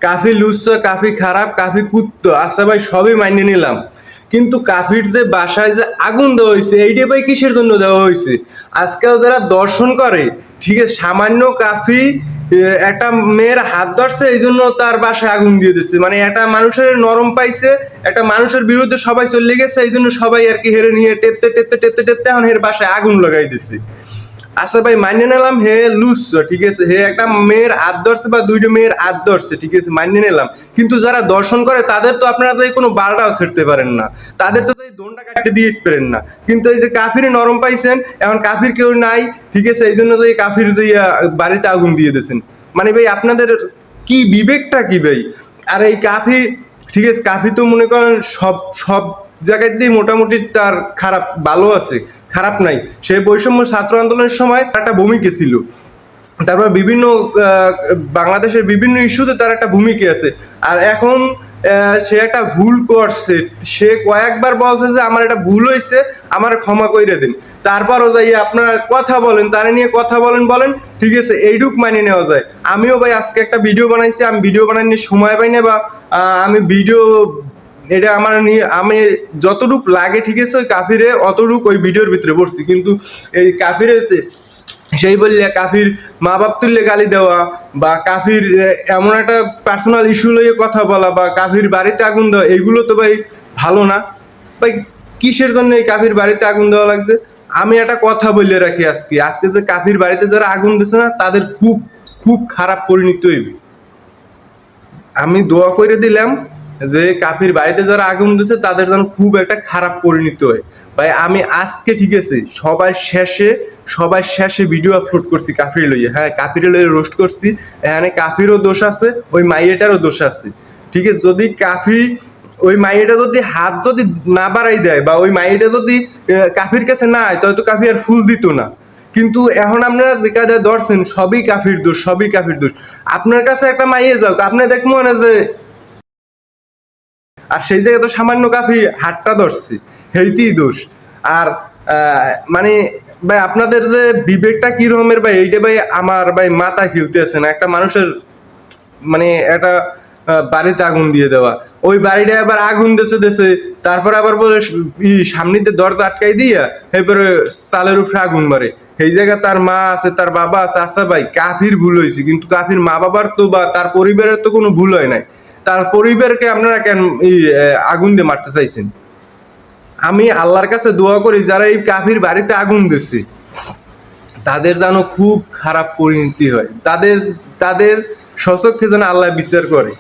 কাফি লুচ্ছ, কাফি খারাপ, কাফি কুত্তো, আচ্ছা ভাই সবই মাইনে নিলাম, কিন্তু কাফির যে বাসায় যে আগুন দেওয়া হয়েছে এইটা ভাই কিসের জন্য দেওয়া হয়েছে? আজকাল যারা দর্শন করে, ঠিক আছে, সামান্য কাফি একটা মেয়ের হাত ধরছে এই জন্য তার বাসায় আগুন দিয়ে দিচ্ছে, মানে একটা মানুষের নরম পাইছে, একটা মানুষের বিরুদ্ধে সবাই চলে গেছে, এই জন্য সবাই আর কি হেরে নিয়ে টেপতে টেপতে টেপতে টেপতে এখন হের বাসায় আগুন লাগাই দিচ্ছে। আচ্ছা ভাই মানিয়ে নিলাম হে লুচ্ছ, ঠিক আছে, হে একটা মেয়ের হাত ধরছে বা দুইটা মেয়ের হাত ধরছে, ঠিক আছে, মানিয়ে নিলাম, কিন্তু যারা দর্শন করে তাদের তো আপনারা তো কোনো বারটাও ছেড়তে পারেন না, তাদের তো এই দোনটা কাটতে দিয়ে পারেন না, কিন্তু এই যে কাফির নরম পাইছেন, এখন কাফির কেউ নাই, ঠিক আছে, এই জন্য তো এই কাফির বাড়িতে আগুন দিয়ে দিয়েছেন। মানে ভাই আপনাদের কি বিবেকটা কি ভাই? আর এই কাফি, ঠিক আছে, কাফি তো মনে করেন সব সব জায়গাতেই মোটামুটি তার খারাপ ভালো আছে, খারাপ নাই। সেই বৈষম্য ছাত্র আন্দোলনের সময় একটা ভূমিকা ছিল, তারপর বিভিন্ন বাংলাদেশের বিভিন্ন ইস্যুতে তার একটা ভূমিকা আছে। আর এখন সে একটা ভুল করছে, সে কয়েকবার বলছে যে আমার একটা ভুল হয়েছে, আমার ক্ষমা করে দিন, তারপরও যাই আপনারা কথা বলেন, তারা নিয়ে কথা বলেন বলেন, ঠিক আছে, এইটুক মানে নেওয়া যায়। আমিও ভাই আজকে একটা ভিডিও বানাইছি, আমি ভিডিও বানাইনি সময় পাই না, বা আমি ভিডিও এটা আমার নিয়ে আমি যতটুক লাগে, ঠিক আছে, ওই কাফিরে অতটুক ওই ভিডিওর ভিতরে পড়ছি, কিন্তু এই কাফিরে সেই বললে কাফির মা বাপ তুললে গালি দেওয়া, বা কাফির এমন একটা পার্সোনাল ইস্যু লইয়ে কথা বলা, বা কাফির বাড়িতে আগুন দেওয়া, এইগুলো তো ভাই ভালো না ভাই। কিসের জন্য এই কাফির বাড়িতে আগুন দেওয়া লাগছে? আমি একটা কথা বলে রাখি, আজকে আজকে যে কাফির বাড়িতে যারা আগুন দিচ্ছে না, তাদের খুব খুব খারাপ পরিণতি হইবে। আমি দোয়া করে দিলাম যে কাফির বাড়িতে যারা আগুন দিচ্ছে তাদের যেন খুব একটা খারাপ পরিণতি হয়। ভাই আমি আজকে, ঠিক আছে, সবার শেষে ভিডিও আপলোড করছি কাফির লইয়ে, হ্যাঁ কাফির লইয়ে রোস্ট করছি, এখানে কাফিরও দোষ আছে, ওই মাইয়েটারও দোষ আছে, ঠিক আছে। যদি কাফি ওই মাইয়েটা যদি হাত যদি না বাড়াই দেয়, বা ওই মাইয়েটা যদি কাফির কাছে না হয়, তাহলে তো কাফি আর ফুল দিত না। কিন্তু এখন আপনারা দেখা যায় ধরছেন সবই কাফির দোষ, সবই কাফির দোষ। আপনার কাছে একটা মাইয়ে যাও, আপনি দেখবো না যে, আর সেই জায়গায় তো সামান্য কাফি হাতটা ধরছে, সেইতেই দোষ। আর মানে ভাই আপনাদের যে বিবেকটা কি রকমের ভাই, এইটা ভাই আমার ভাই মাথা খেলতে আছে না। একটা মানুষের মানে একটা বাড়িতে আগুন দিয়ে দেওয়া, ওই বাড়িটা আবার আগুন দেছে দেছে, তারপর আবার বলে সামনেতে দরজা আটকাই দিয়া এরপরে চালের উপরে আগুন মারে। সেই জায়গায় তার মা আছে, তার বাবা আছে। আচ্ছা ভাই কাফির ভুল হয়েছে, কিন্তু কাফির মা বাবার তো বা তার পরিবারের তো কোনো ভুল হয় নাই, তার পরিবারকে আপনারা কেন আগুন দিয়ে মারতে চাইছেন? আমি আল্লাহর কাছে দোয়া করি যারা এই কাফির বাড়িতে আগুন দিচ্ছে তাদের যেন খুব খারাপ পরিণতি হয়, তাদের তাদের স্বচক্ষে যেন আল্লাহ বিচার করে।